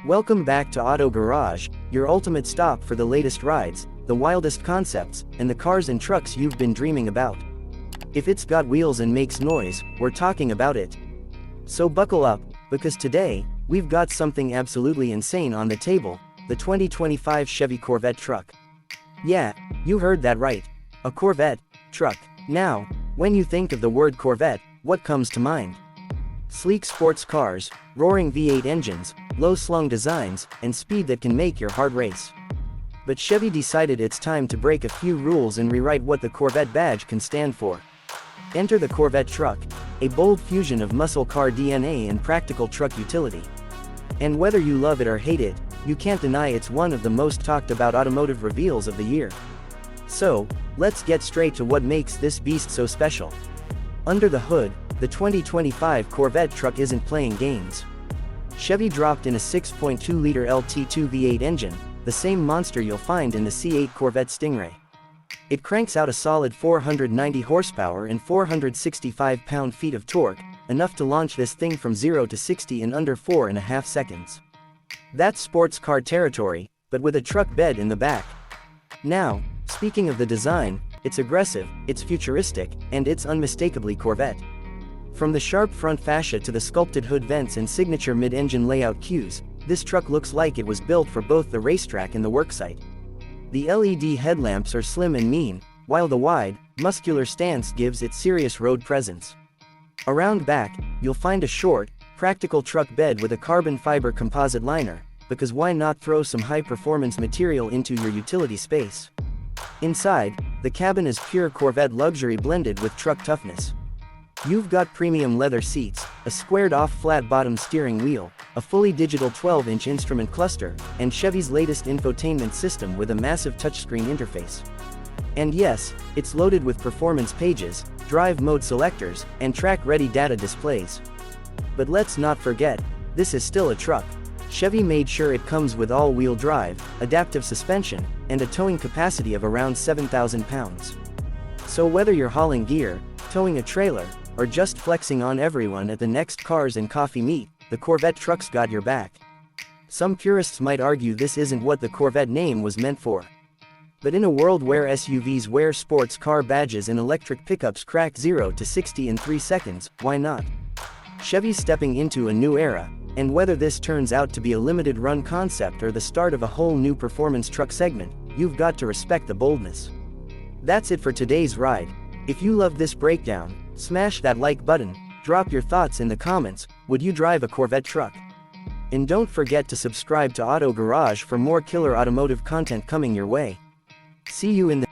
Welcome back to Auto Garage, your ultimate stop for the latest rides, the wildest concepts, and the cars and trucks you've been dreaming about. If it's got wheels and makes noise, we're talking about it. So buckle up, because today, we've got something absolutely insane on the table, the 2025 Chevy Corvette Truck. Yeah, you heard that right. A Corvette truck. Now, when you think of the word Corvette, what comes to mind? Sleek sports cars, roaring V8 engines, low-slung designs, and speed that can make your heart race. But Chevy decided it's time to break a few rules and rewrite what the Corvette badge can stand for. Enter the Corvette Truck, a bold fusion of muscle car DNA and practical truck utility. And whether you love it or hate it, you can't deny it's one of the most talked about automotive reveals of the year. So, let's get straight to what makes this beast so special. Under the hood, the 2025 Corvette truck isn't playing games. Chevy dropped in a 6.2-liter LT2 V8 engine, the same monster you'll find in the C8 Corvette Stingray. It cranks out a solid 490 horsepower and 465 pound-feet of torque, enough to launch this thing from 0 to 60 in under 4.5 seconds. That's sports car territory, but with a truck bed in the back. Now, speaking of the design, it's aggressive, it's futuristic, and it's unmistakably Corvette. From the sharp front fascia to the sculpted hood vents and signature mid-engine layout cues, this truck looks like it was built for both the racetrack and the worksite. The LED headlamps are slim and mean, while the wide, muscular stance gives it serious road presence. Around back, you'll find a short, practical truck bed with a carbon fiber composite liner, because why not throw some high-performance material into your utility space? Inside, the cabin is pure Corvette luxury blended with truck toughness. You've got premium leather seats, a squared-off flat-bottom steering wheel, a fully digital 12-inch instrument cluster, and Chevy's latest infotainment system with a massive touchscreen interface. And yes, it's loaded with performance pages, drive mode selectors, and track-ready data displays. But let's not forget, this is still a truck. Chevy made sure it comes with all-wheel drive, adaptive suspension, and a towing capacity of around 7,000 pounds. So whether you're hauling gear, towing a trailer, or just flexing on everyone at the next Cars and Coffee meet, the Corvette truck's got your back. Some purists might argue this isn't what the Corvette name was meant for. But in a world where SUVs wear sports car badges and electric pickups crack 0 to 60 in 3 seconds, why not? Chevy's stepping into a new era, and whether this turns out to be a limited-run concept or the start of a whole new performance truck segment, you've got to respect the boldness. That's it for today's ride. If you love this breakdown, smash that like button, drop your thoughts in the comments, would you drive a Corvette truck? And don't forget to subscribe to Auto Garage for more killer automotive content coming your way. See you in the